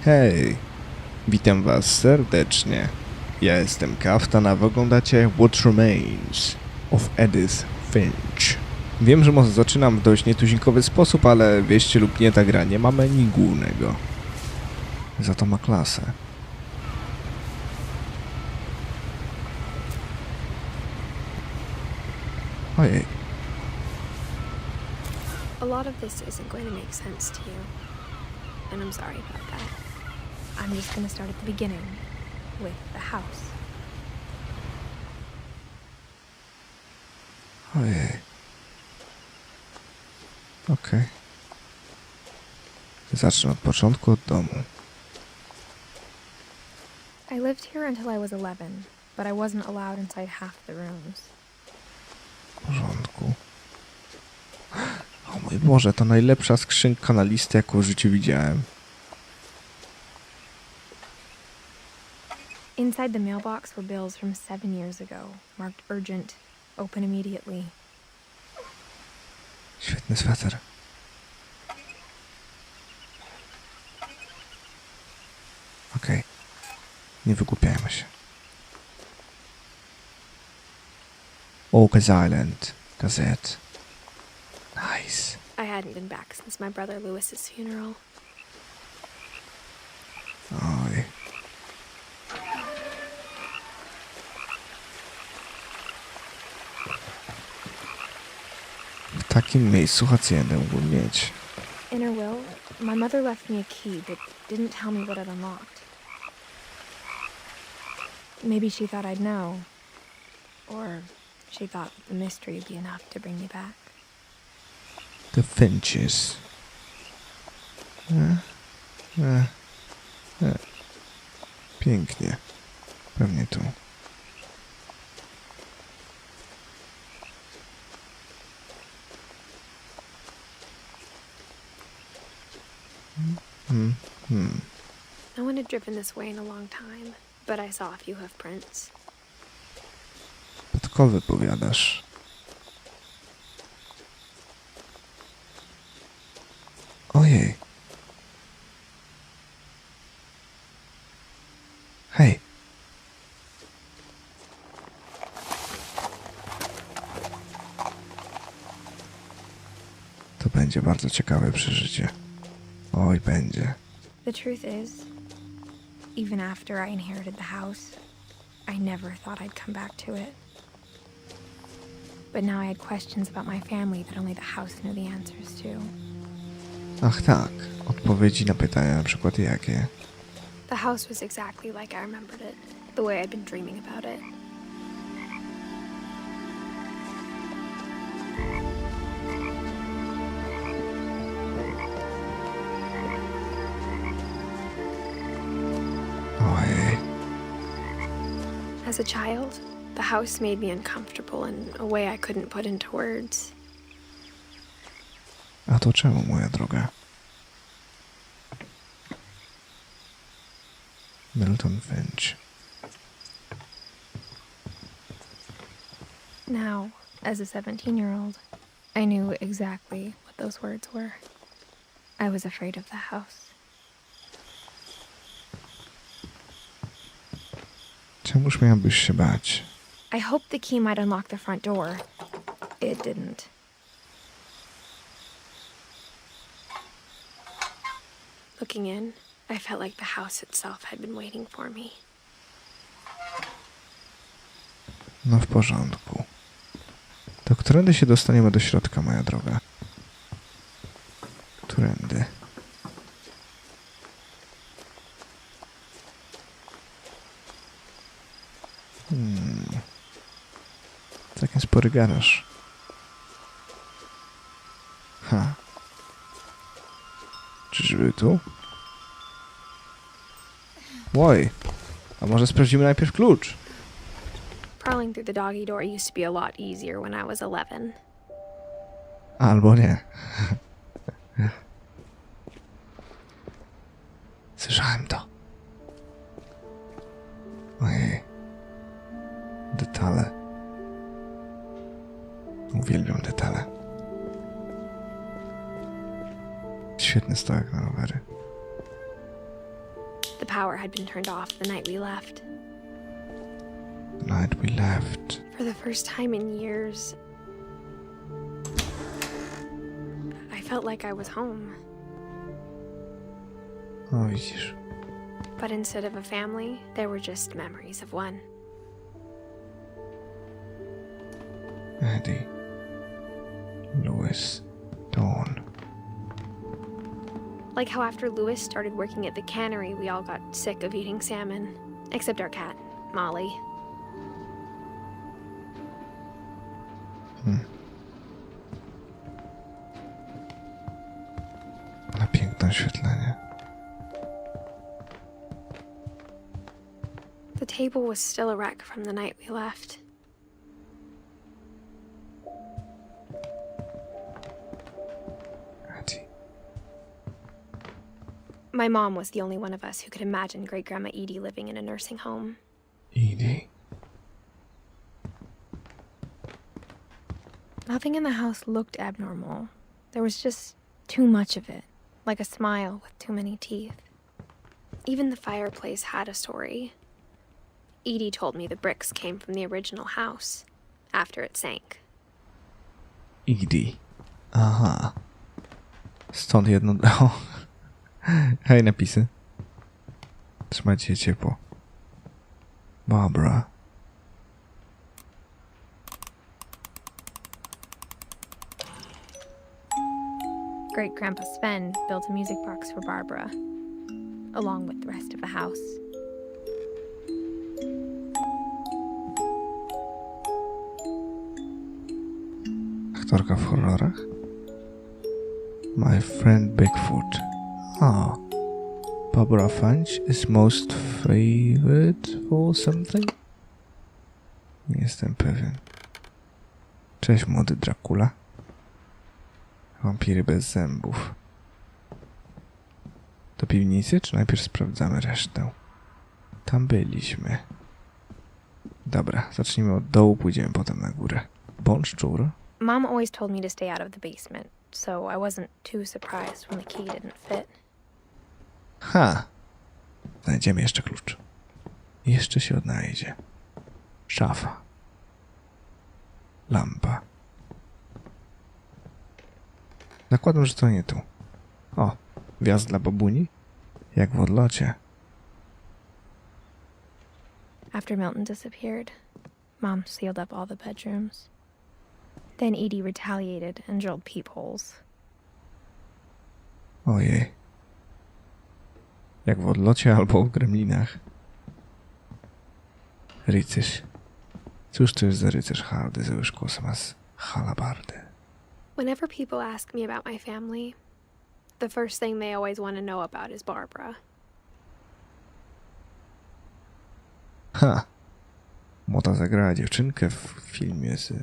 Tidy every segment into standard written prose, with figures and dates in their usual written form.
Hej, witam was serdecznie. Ja jestem Kaftann, a wy oglądacie What Remains of Edith Finch. Wiem, że może zaczynam w dość nietuzinkowy sposób, ale wieście lub nie, ta gra nie ma menu głównego. Za to ma klasę. Ojej. A lot of this isn't going to make sense to you, and I'm sorry about that. I'm just going to start at the beginning, with the house. Ojej. Okej. Zacznę od początku, od domu. I lived here until I was 11, but I wasn't allowed inside half the rooms. W porządku. O mój Boże, to najlepsza skrzynka na listę, jaką w życiu widziałem. Inside the mailbox were bills from 7 years ago, marked urgent, open immediately. Świetny sweter. Okej. Nie wygłupiajmy się. Oak Island. Gazette. Nice. I hadn't been back since my brother Lewis's funeral. Oj. W takim miejscu haciendę mógłbym mieć. In her will, my mother left me a key but didn't tell me what it unlocked. Maybe she thought I'd know. Or she thought the mystery would be enough to bring me back. The Finches. Pięknie. Pewnie tu. No one had driven this way in a long time, but I saw a few hoof prints. Podkowy powiadasz. Ojej. Hej. To będzie bardzo ciekawe przeżycie. Oj, będzie. The truth is, even after I inherited the house, I never thought I'd come back to it. But now I had questions about my family that only the house knew the answers to. Ach tak, odpowiedzi na pytania, na przykład jakie? The house was exactly like I remembered it, the way I'd been dreaming about it. Ojej. As a child, the house made me uncomfortable in a way I couldn't put into words. A to czemu, moja droga? Milton Finch. Now, as a 17-year-old, I knew exactly what those words were. I was afraid of the house. Czemuż miałbyś się bać? I hoped the key might unlock the front door. It didn't. Looking in, I felt like the house itself had been waiting for me. No w porządku. To którędy się dostaniemy do środka, moja droga? Którędy? Taki spory garaż. Ha. Czyżby tu? Oj. A może sprawdzimy najpierw klucz? Prowling through the doggy door used to be a lot easier when I was 11. Albo nie. Słyszałem to. Ojej. Detale. Uwielbiam detale. Świetny stołek na rowery. power had been turned off the night we left. The night we left. For the first time in years, I felt like I was home. O, widzisz. But instead of a family, there were just memories of one. Eddie. Louis. Dawn. Like how after Louis started working at the cannery, we all got sick of eating salmon. Except our cat, Molly. Ale piękne oświetlenie. The table was still a wreck from the night we left. Eddie. My mom was the only one of us who could imagine Great Grandma Edie living in a nursing home. Edie. Nothing in the house looked abnormal. There was just too much of it, like a smile with too many teeth. Even the fireplace had a story. Edie told me the bricks came from the original house, after it sank. Edie. Aha. Stąd jedno... O. Hej, napisy. Trzymajcie się ciepło. Barbara. Great Grandpa Sven built a music box for Barbara, along with the rest of the house. Aktorka w horrorach? My friend Bigfoot. Ah. Barbara Finch is most favored for something? Nie jestem pewien. Cześć, młody Dracula. Wampiry bez zębów. Do piwnicy, czy najpierw sprawdzamy resztę? Tam byliśmy. Dobra, zacznijmy od dołu, pójdziemy potem na górę. Bąszczur. Mom always told me to stay out of the basement, so I wasn't too surprised when the key didn't fit. Ha! Znajdziemy jeszcze klucz. Jeszcze się odnajdzie. Szafa. Lampa. Zakładam, że to nie tu. O, wjazd dla babuni? Jak w odlocie. After Milton disappeared, Mom sealed up all the bedrooms. Then Edie retaliated and drilled peepholes. Ojej. Jak w odlocie albo w gremlinach. Rycerz. Cóż to jest za rycerz hardy ze łyżkosem z halabardy? Whenever people ask me about my family, the first thing they always want to know about is Barbara. Ha! Młoda zagrała dziewczynkę w filmie z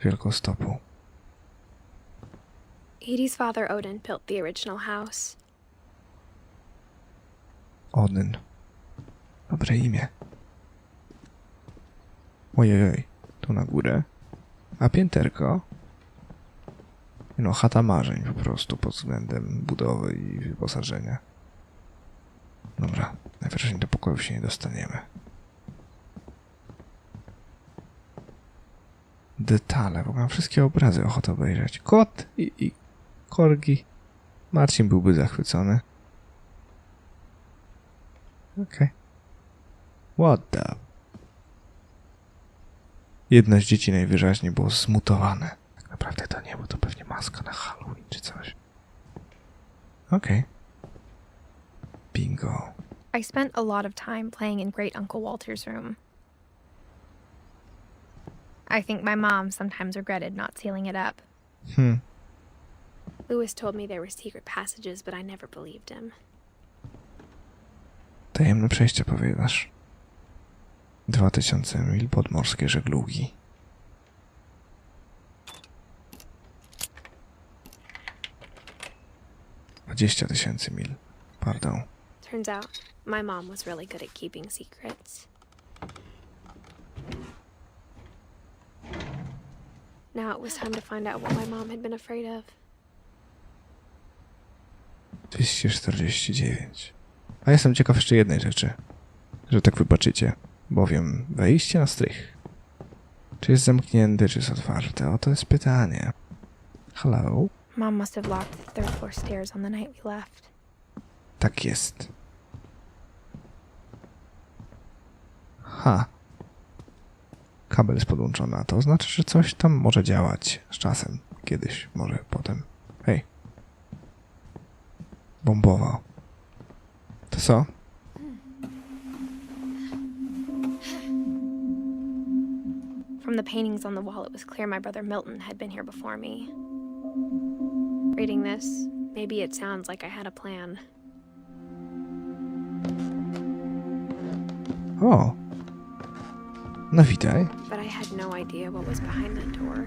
wielkostopą. Edie's father Odin built the original house. Odyn. Dobre imię. Ojej, tu na górę. A pięterko? No, chata marzeń po prostu pod względem budowy i wyposażenia. Dobra, najwyraźniej do pokojów się nie dostaniemy. Detale, bo mam wszystkie obrazy ochotę obejrzeć. Kot i korgi. Marcin byłby zachwycony. Okej. What the... Jedno z dzieci najwyraźniej było zmutowane. Tak naprawdę to nie, bo to pewnie maska na Halloween czy coś. Okej. Bingo. I spent a lot of time playing in Great Uncle Walter's room. I think my mom sometimes regretted not sealing it up. Louis told me there were secret passages, but I never believed him. Tajemne przejście, powiadasz. 2000 mil podmorskie żeglugi. $20,000 mil. Pardon. Turns out, my mom was really good at keeping secrets. Now it was time to find out what my mom had been afraid of. 249. A jestem ciekaw jeszcze jednej rzeczy, że tak wybaczycie, bowiem wejście na strych. Czy jest zamknięty, czy jest otwarte? Oto jest pytanie. Hello? Mom must have locked the third floor stairs on the night we left. Tak jest. Ha. Kabel jest podłączony, a to znaczy, że coś tam może działać z czasem. Kiedyś, może potem. Hej. Bombowo. To co? From the paintings on the wall, it was clear my brother Milton had been here before me. Reading this, maybe it sounds like I had a plan. O. No witaj. But I had no idea what was behind that door.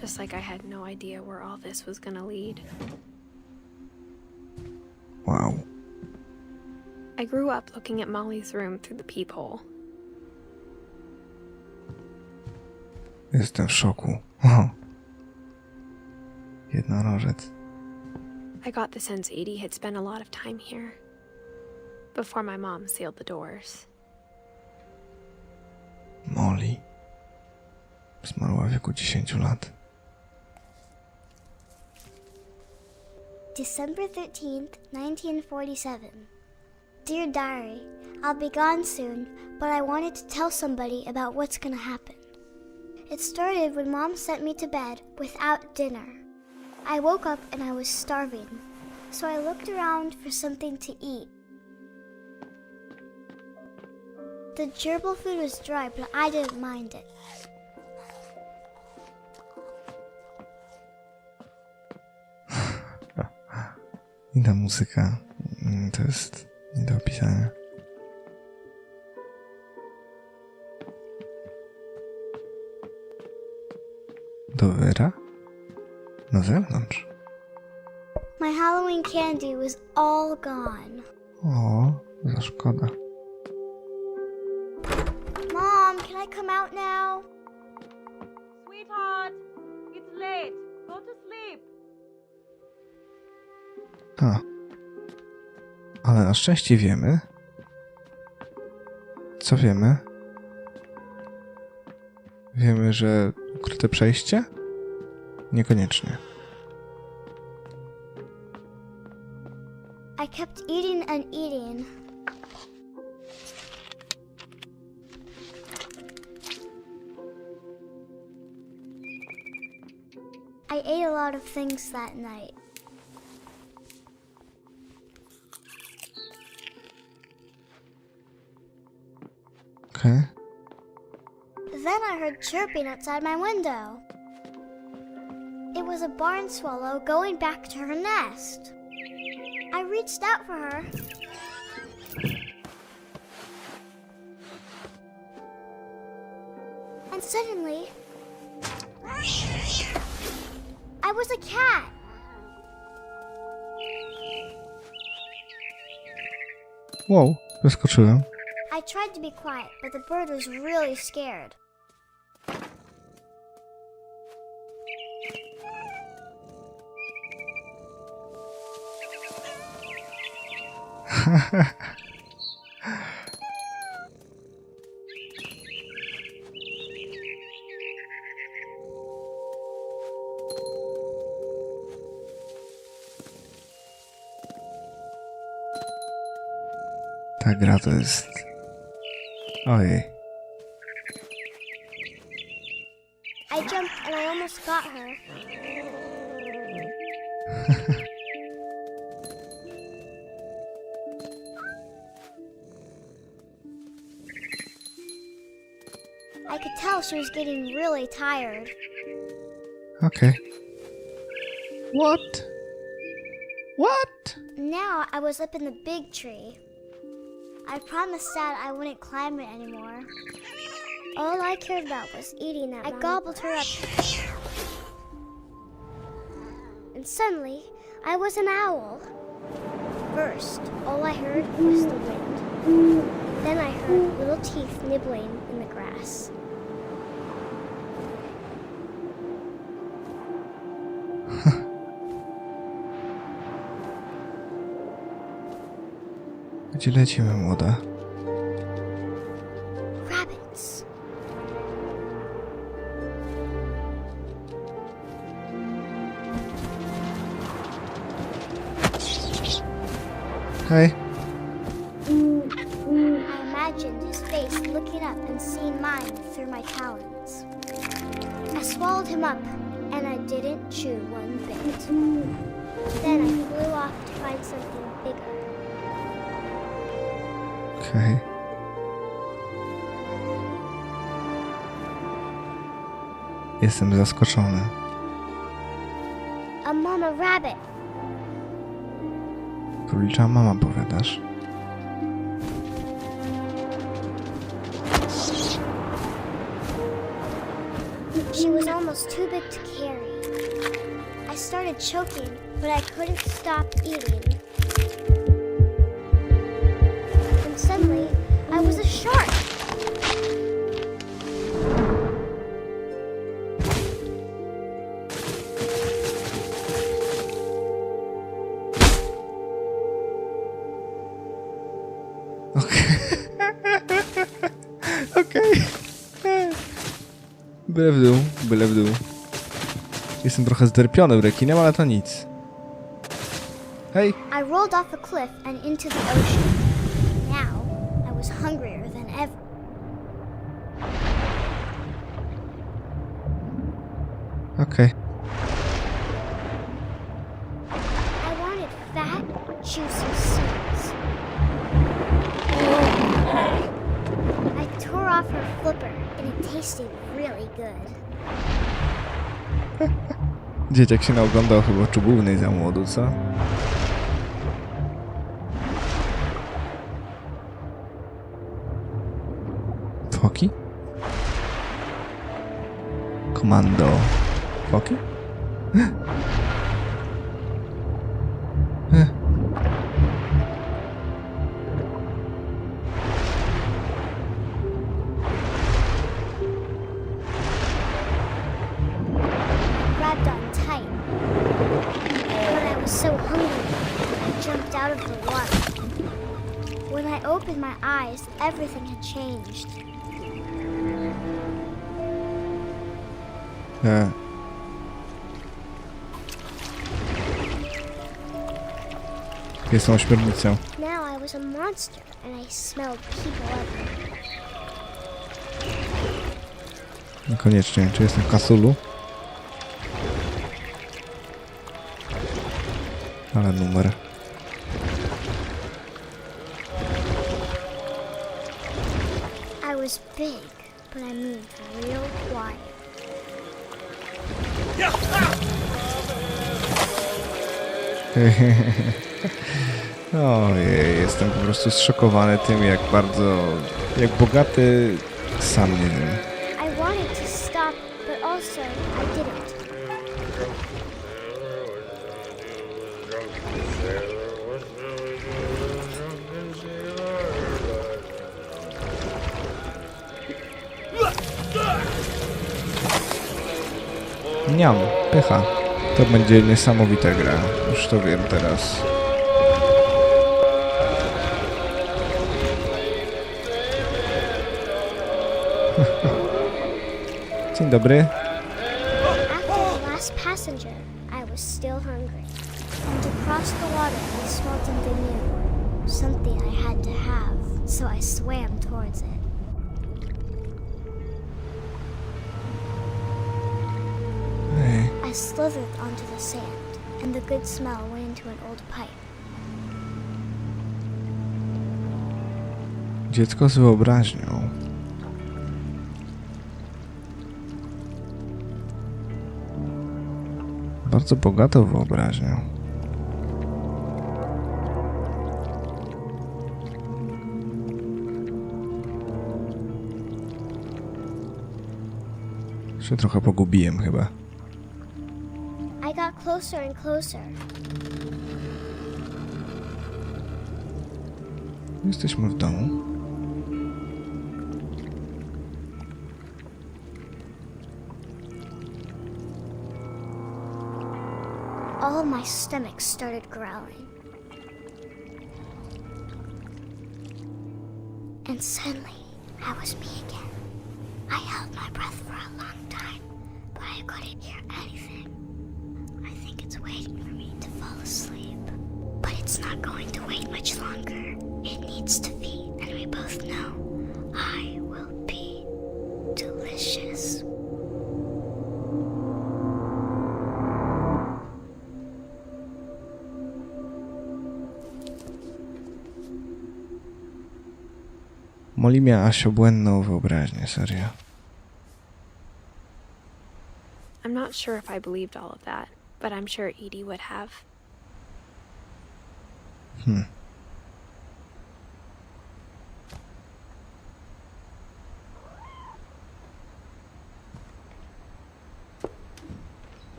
Just like I had no idea where all this was gonna lead. Wow. I grew up looking at Molly's room through the peephole. Jestem w szoku. O. Jednorożec. I got the sense Edie had spent a lot of time here before my mom sealed the doors. Molly. Zmarła w wieku 10 lat. December 13th, 1947. Dear Diary, I'll be gone soon, but I wanted to tell somebody about what's gonna happen. It started when Mom sent me to bed without dinner. I woke up and I was starving, so I looked around for something to eat. The gerbil food was dry, but I didn't mind it. I ta muzyka to jest nie do opisania. Do wyra? Na zewnątrz. My Halloween candy was all gone. O, za szkoda. Mom, can I come out now? Sweetheart, it's late. Go to sleep. A. Ale na szczęście wiemy. Co wiemy? Wiemy, że ukryte przejście? Niekoniecznie. I kept eating and eating. I ate a lot of things that night. Okej. Then I heard chirping outside my window. It was a barn swallow going back to her nest. I reached out for her. And suddenly, I was a cat. Wow, zaskoczyłem. I tried to be quiet, but the bird was really scared. Ta gra to jest... Ojej. I jumped and I almost got her. I could tell she was getting really tired. Okej. What? What? Now I was up in the big tree. I promised Dad I wouldn't climb it anymore. All I cared about was eating that. I gobbled her up. And suddenly, I was an owl. First, all I heard was the wind. Then I heard little teeth nibbling in the grass. Gdzie lecimy, młoda? Rabbits. Hej. I imagined his face looking up and seeing mine through my talons. I swallowed him up, and I didn't chew one bit. Then I flew off to find something bigger. Okej. Jestem zaskoczony. A mama rabbit. Królicza mama, powiadasz? She was almost too big to carry. I started choking, but I couldn't stop eating. And suddenly, I was a shark. Okej. Byle w dół, byle w dół. Jestem trochę zderpiony rekinem, ale to nic. Hej! I rolled off a cliff and into the ocean. Now, I was hungrier than ever. Okej. I wanted fat, juicy seeds. I tore off her flipper, and it tasted really good. Dzieciak się naoglądał chyba czubównej za młodu, co? Foki? Komando. Foki? Grabbed on tight. When I was so hungry, I jumped out of the water. When I opened my eyes, everything had changed. Jestem ośmiornicą. Now I was a monster, and I smelled people everywhere. Niekoniecznie. Czy jestem Kasulu? Ale numer. I was big, but I moved real quiet. Ojej, jestem po prostu zszokowany tym, jak bardzo, jak bogaty, sam nie wiem. I wanted to stop, but also I didn't. Niam, pycha. To będzie niesamowita gra. Już to wiem teraz. Dzień dobry. After the last passenger, I was still hungry. And across the water, I smelled something new. Something I had to have, so I swam towards it. Ej, I slithered onto the sand, and the good smell went into an old pipe. dziecko z wyobraźnią. Bardzo bogatą wyobraźnią. Się trochę pogubiłem chyba. I got closer and closer. Jesteśmy w domu. All my stomach started growling. And suddenly, I was me again. I held my breath for a long time, but I couldn't hear anything. I think it's waiting for me to fall asleep. But it's not going to wait much longer. It needs to feed, and we both know I will be delicious. Molly miała aż obłędną wyobraźnię, serio. I'm not sure if I believed all of that, but I'm sure Edie would have.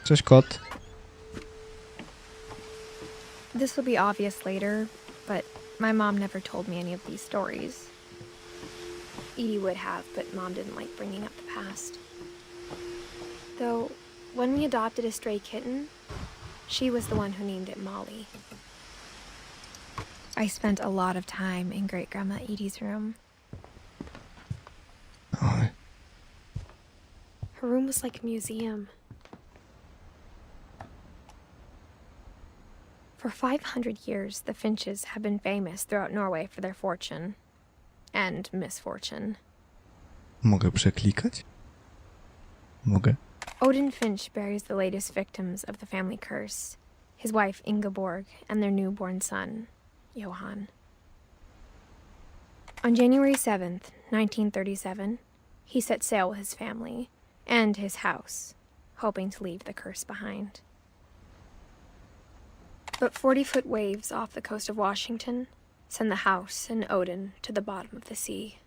Cześć, kot. This will be obvious later, but my mom never told me any of these stories. Edie would have, but Mom didn't like bringing up the past. Though, when we adopted a stray kitten, she was the one who named it Molly. I spent a lot of time in Great-Grandma Edie's room. Oj. Her room was like a museum. For 500 years, the Finches have been famous throughout Norway for their fortune and misfortune. Mogę przeklikać? Mogę. Odin Finch buries the latest victims of the family curse, his wife Ingeborg and their newborn son, Johan. On January 7th, 1937, he set sail with his family and his house, hoping to leave the curse behind. But 40-foot waves off the coast of Washington send the house and Odin to the bottom of the sea.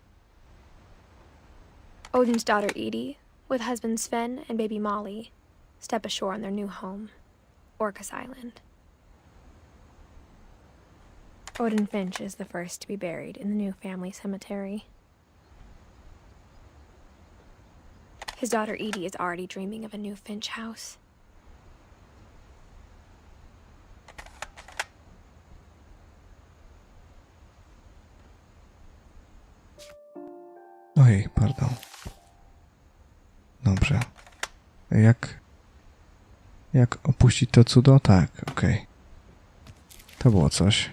Odin's daughter Edie, with husband Sven and baby Molly, step ashore on their new home, Orcas Island. Odin Finch is the first to be buried in the new family cemetery. His daughter Edie is already dreaming of a new Finch house. Ojej, pardon. Dobrze. Jak opuścić to cudo? Tak, okej. To było coś.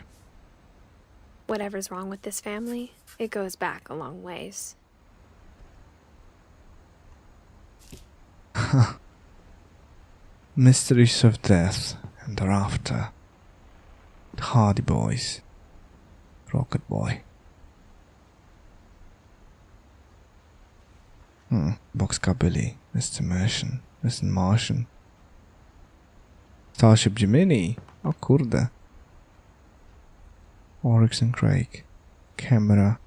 Whatever's wrong with this family, it goes back a long ways. Mysteries of Death and Thereafter. The Hardy Boys. Rocket Boy. Boxcar Billy. Mr. Martian. Starship Gemini. O kurde. Oryx and Craig. Camera.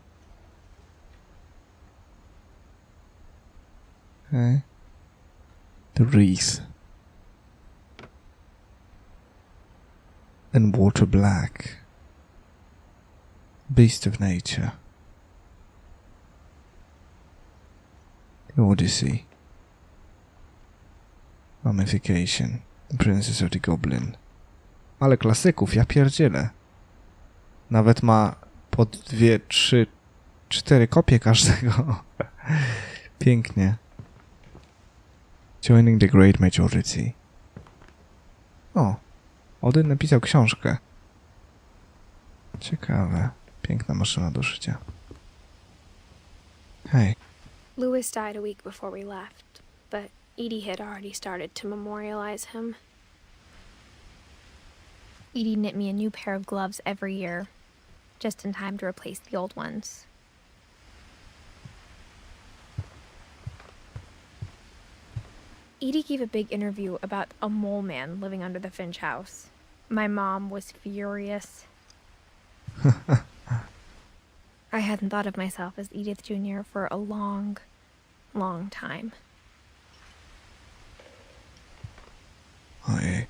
Okay. The Wreath. And Water Black. Beast of Nature. The Odyssey. Mummification. The Princess of the Goblin. Ale klasyków, ja pierdzielę. Nawet ma po 2, 3, 4 kopie każdego. Pięknie. Joining the Great Majority. O, Odyn napisał książkę. Ciekawe. Piękna maszyna do szycia. Hej. Lewis died a week before we left, but Edie had already started to memorialize him. Edie knit me a new pair of gloves every year, just in time to replace the old ones. Edie gave a big interview about a mole man living under the Finch house. My mom was furious. I hadn't thought of myself as Edith Jr. for a long time. Ojej.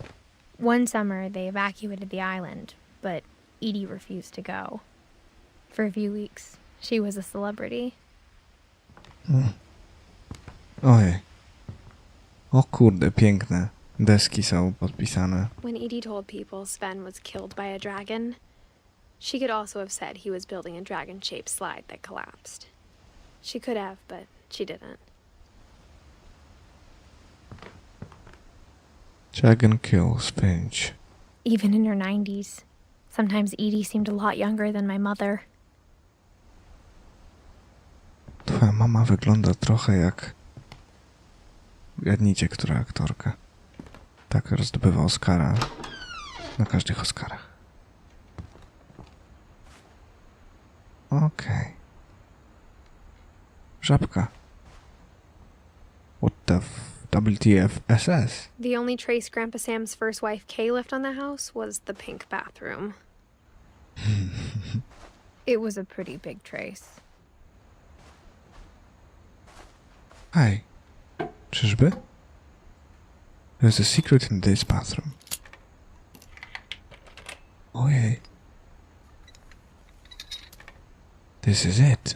One summer, they evacuated the island, but Edie refused to go. For a few weeks, she was a celebrity. Ojej. O kurde, piękne. Deski są podpisane. When Edie told people Sven was killed by a dragon, She could also have said he was building a dragon-shaped slide that collapsed. She could have, but she didn't. Dragon kills Finch. Even in her 90s. Sometimes Edie seemed a lot younger than my mother. Twoja mama wygląda trochę jak... Gadnijcie, która aktorka. Tak zdobywa Oscara. Na każdych Oscarach. Okej. Żabka. What the WTF SS? The only trace Grandpa Sam's first wife Kay left on the house was the pink bathroom. It was a pretty big trace. Hej. Czyżby? There's a secret in this bathroom. Ojej. This is it.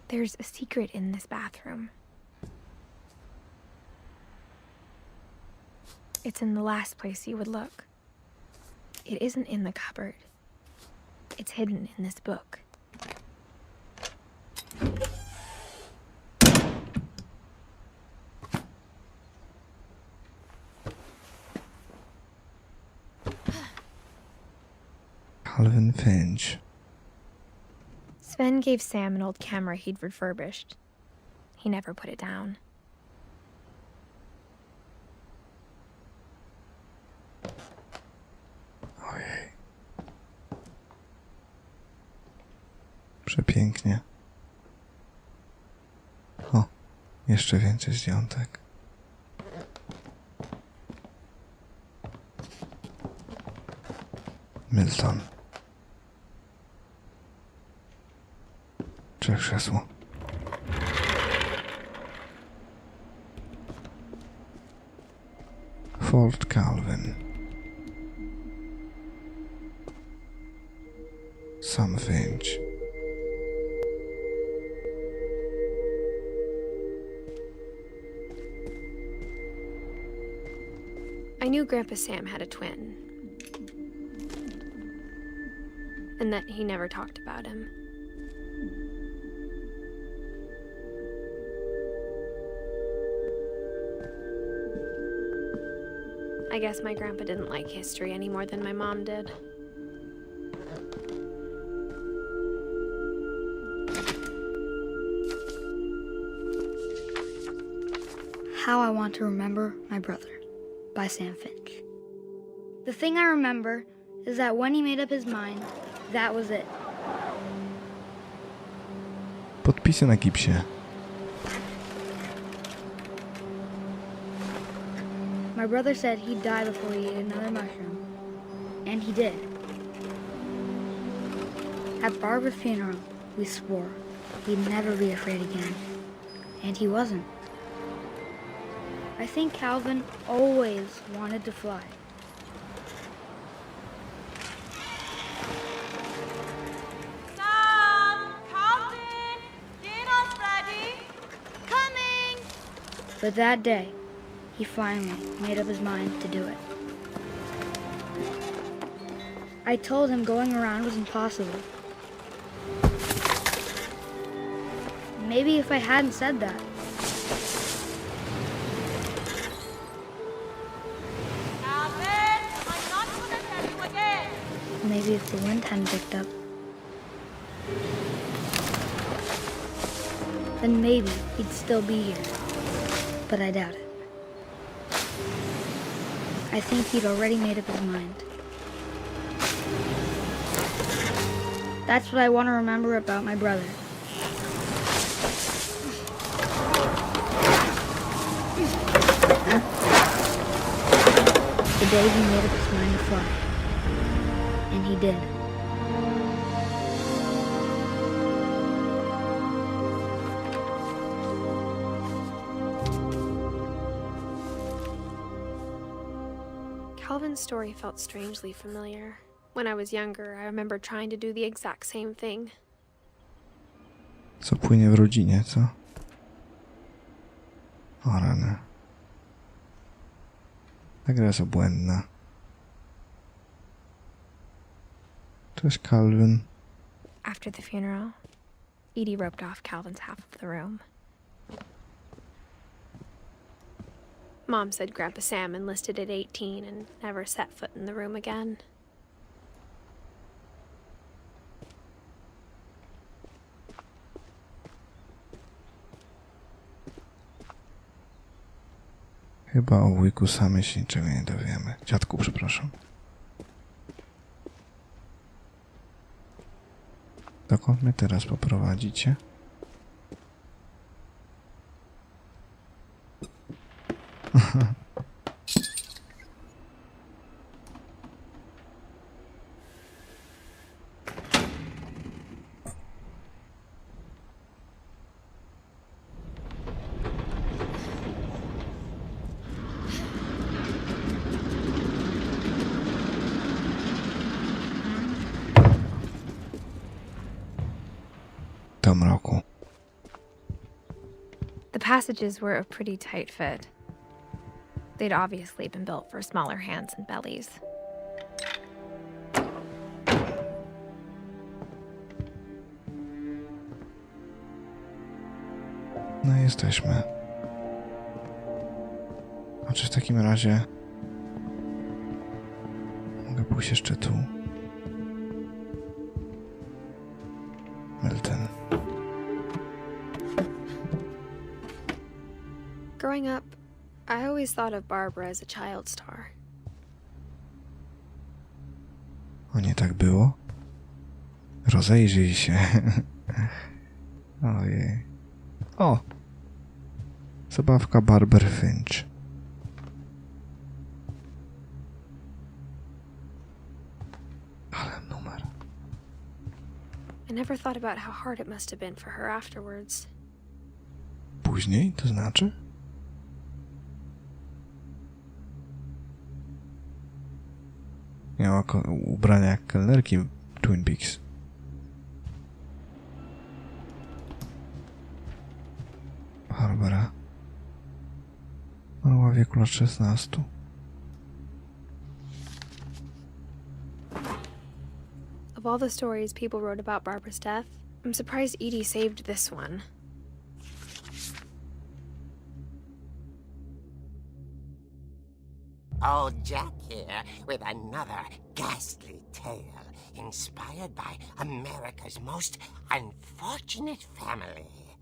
There's a secret in this bathroom. It's in the last place you would look. It isn't in the cupboard. It's hidden in this book. Calvin Finch. Sven gave Sam an old camera he'd refurbished. He never put it down. Ojej. Przepięknie. O, jeszcze więcej zdjątek. Milton. Czy krzesło? Fort Calvin. Sam Finch. I knew Grandpa Sam had a twin. And that he never talked about him. I guess my grandpa didn't like history any more than my mom did. How I Want to Remember My Brother by Sam Finch. The thing I remember is that when he made up his mind, that was it. Podpisy na gipsie. My brother said he'd die before he ate another mushroom. And he did. At Barbara's funeral, we swore he'd never be afraid again. And he wasn't. I think Calvin always wanted to fly. Sam! Calvin! Dinner's ready! Coming! But that day, he finally made up his mind to do it. I told him going around was impossible. Maybe if I hadn't said that, Calvin! I'm not gonna tell you again! maybe if the wind hadn't picked up, then maybe he'd still be here. But I doubt it. I think he'd already made up his mind. That's what I want to remember about my brother. The day he made up his mind to fly. And he did. Calvin's story felt strangely familiar. When I was younger, I remember trying to do the exact same thing. Co płynie w rodzinie, co? O rany. Ta gra jest obłędna. Cześć, Calvin. After the funeral, Edie roped off Calvin's half of the room. Mom said Grandpa Sam enlisted at 18 and never set foot in the room again. Chyba o wujku samy się niczego nie dowiemy. Dziadku, przepraszam. Dokąd mnie teraz poprowadzicie? Do mroku. The passages were a pretty tight fit. They'd obviously been built for smaller hands and bellies. No i jesteśmy. A czy w takim razie mogę pójść jeszcze tu? Milton. Growing up, I always thought of Barbara as a child star. O, nie tak było? Rozejrzyj się. Ojej. O! Zabawka Barbary Finch. Ale numer. I never thought about how hard it must have been for her afterwards. Później, to znaczy? Miała ubrania jak kelnerki w Twin Peaks. Barbara. Mała w wieku lat 16. Of all the stories people wrote about Barbara's death, I'm surprised Edie saved this one. Old Jack here with another ghastly tale inspired by America's most unfortunate family.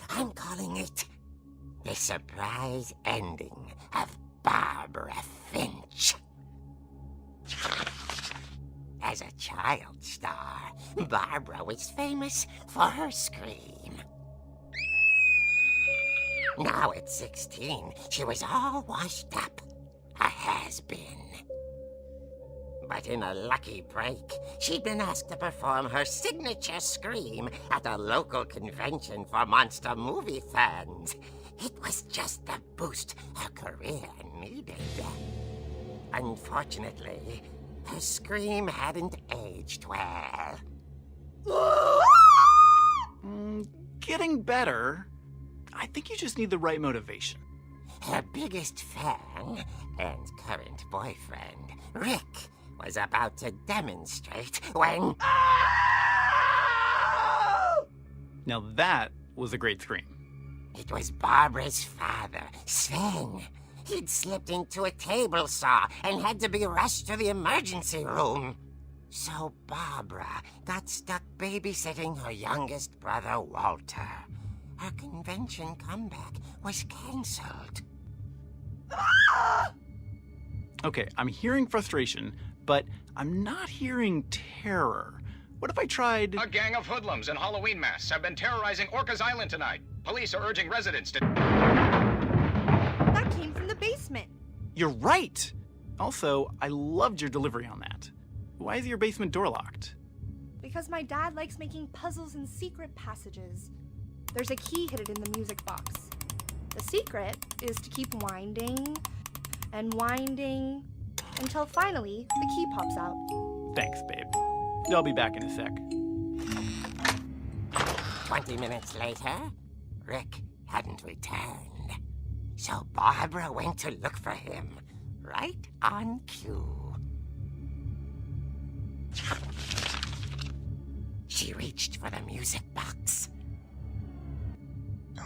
I'm calling it The Surprise Ending of Barbara Finch. As a child star, Barbara was famous for her scream. Now at 16, she was all washed up. A has-been. But in a lucky break, she'd been asked to perform her signature scream at a local convention for monster movie fans. It was just the boost her career needed. Unfortunately, her scream hadn't aged well. Getting better. I think you just need the right motivation. Her biggest fan and current boyfriend, Rick, was about to demonstrate when... Now that was a great scream. It was Barbara's father, Sven. He'd slipped into a table saw and had to be rushed to the emergency room. So Barbara got stuck babysitting her youngest brother, Walter. Her convention comeback was cancelled. Okay, I'm hearing frustration, but I'm not hearing terror. What if I tried... A gang of hoodlums in Halloween masks have been terrorizing Orcas Island tonight. Police are urging residents to... That came from the basement. You're right! Also, I loved your delivery on that. Why is your basement door locked? Because my dad likes making puzzles and secret passages. There's a key hidden in the music box. The secret is to keep winding and winding until finally the key pops out. Thanks, babe. I'll be back in a sec. 20 minutes later, Rick hadn't returned. So Barbara went to look for him, right on cue. she reached for the music box.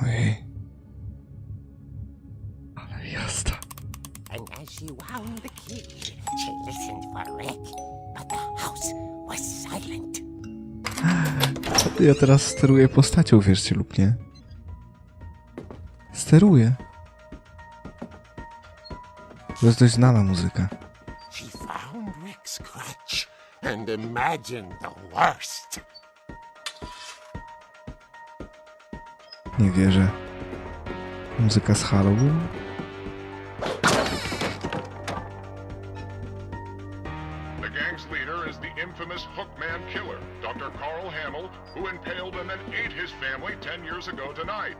Ojej. Ale jazda. And as she wound the key, she listened for Rick, but the house was silent. Ja teraz steruję postacią, wierzcie lub nie. Steruję. To jest dość znana muzyka. She found Rick's crutch and imagined the worst. Nie wierzę. Muzyka z Halloween? The gang's leader is the infamous Hookman killer, Dr. Carl Hamill, who impaled and then ate his family 10 years ago tonight.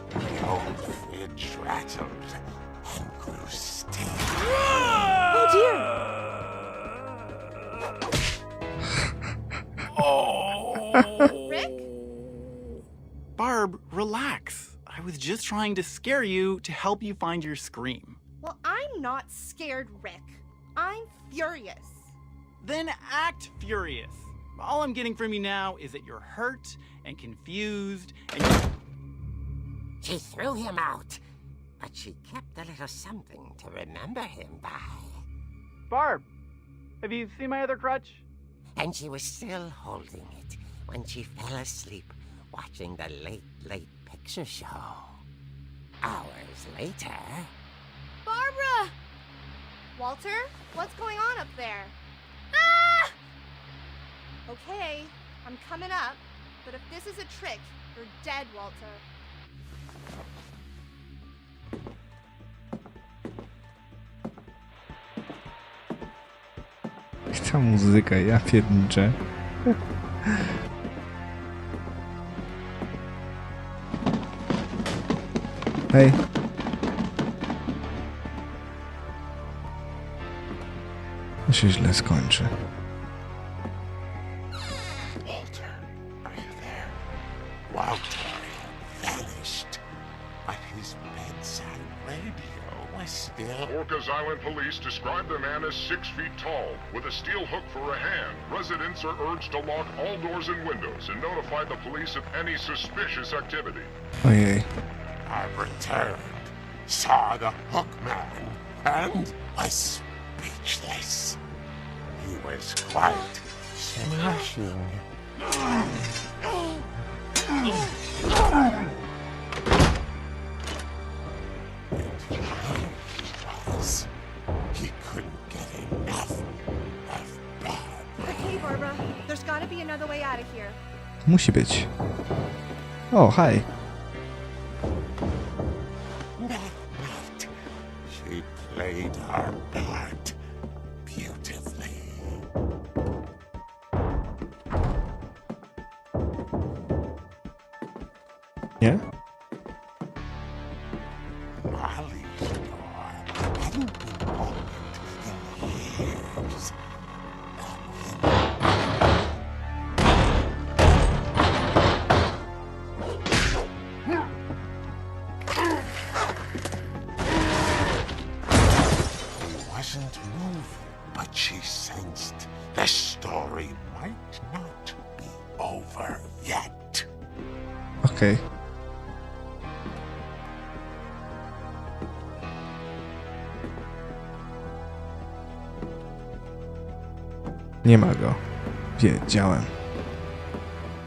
The old fridge rattled and grew still. Oh dear! Rick? Barb, relax. I was just trying to scare you to help you find your scream. Well, I'm not scared, Rick. I'm furious. Then act furious. All I'm getting from you now is that you're hurt and confused and She threw him out, but she kept a little something to remember him by. Barb, have you seen my other crutch? And she was still holding it when she fell asleep watching the late picture show. Hours later... Barbara! Walter, what's going on up there? Ah! Okay, I'm coming up, but if this is a trick, you're dead, Walter. Ta muzyka, ja pierniczę. Hej. To się źle skończy. Walter, are you there? Walter vanished, but his bedside radio was still... Orcas Island police describe the man as 6 feet tall, with a steel hook for a hand. Residents are urged to lock all doors and windows and notify the police of any suspicious activity. Ojej. I returned, saw the hook man, and was speechless. He was quite smashing. He couldn't get enough of Bob. Okay, Barbara, there's gotta be another way out of here. Musi być. O, hej. That night, she played her part beautifully. Nie? Molly's door hadn't been opened in years. He wasn't moving, but she sensed the story might not be over yet. Okej. Nie ma go. Wiedziałem.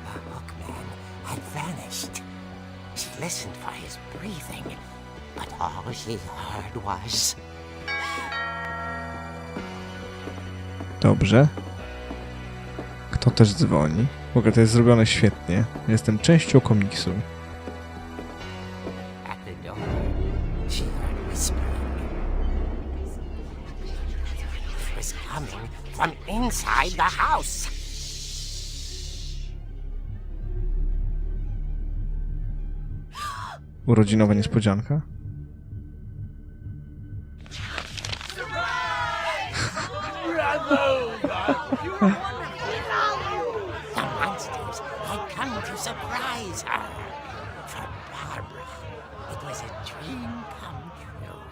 The hookman had vanished. She listened for his breathing, but all she heard was... Dobrze. Kto też dzwoni? W ogóle to jest zrobione świetnie. Jestem częścią komiksu. At the door, she heard whispering. It was coming from inside the house. Urodzinowa niespodzianka? The monsters had come to surprise her. For Barbara, it was a dream come true.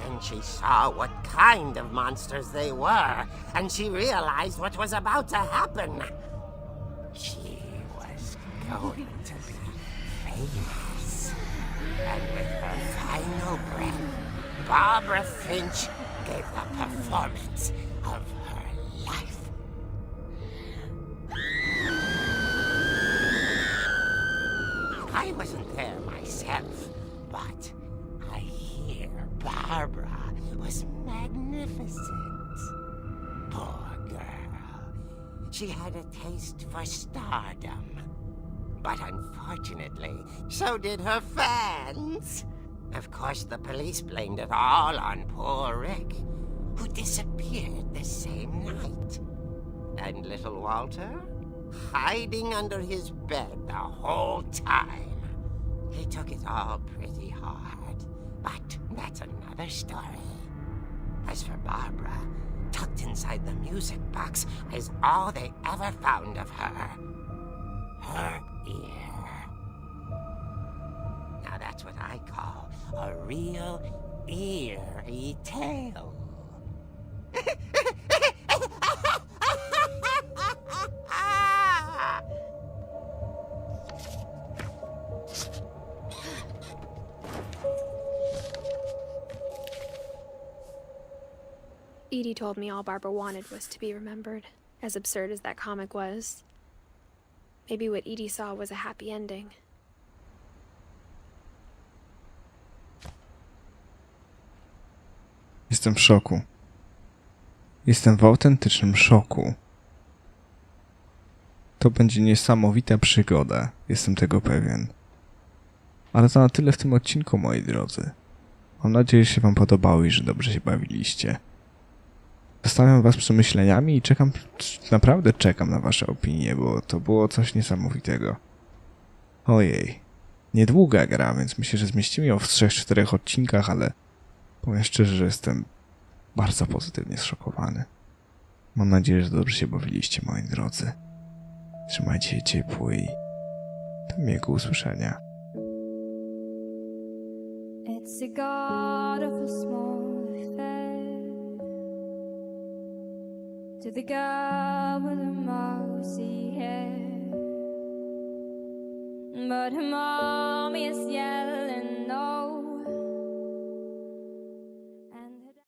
Then she saw what kind of monsters they were, and she realized what was about to happen. She was going to be famous. And with her final breath, Barbara Finch gave the performance of her life. I wasn't there myself, but I hear Barbara was magnificent. Poor girl. She had a taste for stardom. But unfortunately, so did her fans. Of course, the police blamed it all on poor Rick, who disappeared the same night. And little Walter? Hiding under his bed the whole time. He took it all pretty hard, but that's another story. As for Barbara, tucked inside the music box is all they ever found of her. Her ear. Now that's what I call a real eerie tale. Edie told me all Barbara wanted was to be remembered, as absurd as that comic was. Maybe what Edie saw was a happy ending. Jestem w szoku. Jestem w autentycznym szoku. To będzie niesamowita przygoda, jestem tego pewien. Ale to na tyle w tym odcinku, moi drodzy. Mam nadzieję, że się wam podobało i że dobrze się bawiliście. Zostawiam was przemyśleniami i czekam, naprawdę czekam na wasze opinie, bo to było coś niesamowitego. Ojej, niedługa gra, więc myślę, że zmieścimy ją w 3-4 odcinkach, ale powiem szczerze, że jestem bardzo pozytywnie zszokowany. Mam nadzieję, że dobrze się bawiliście, moi drodzy. Trzymajcie się ciepło i do miłego usłyszenia. It's a god of a small affair, to the girl with the mousy hair, but her mom is yelling no.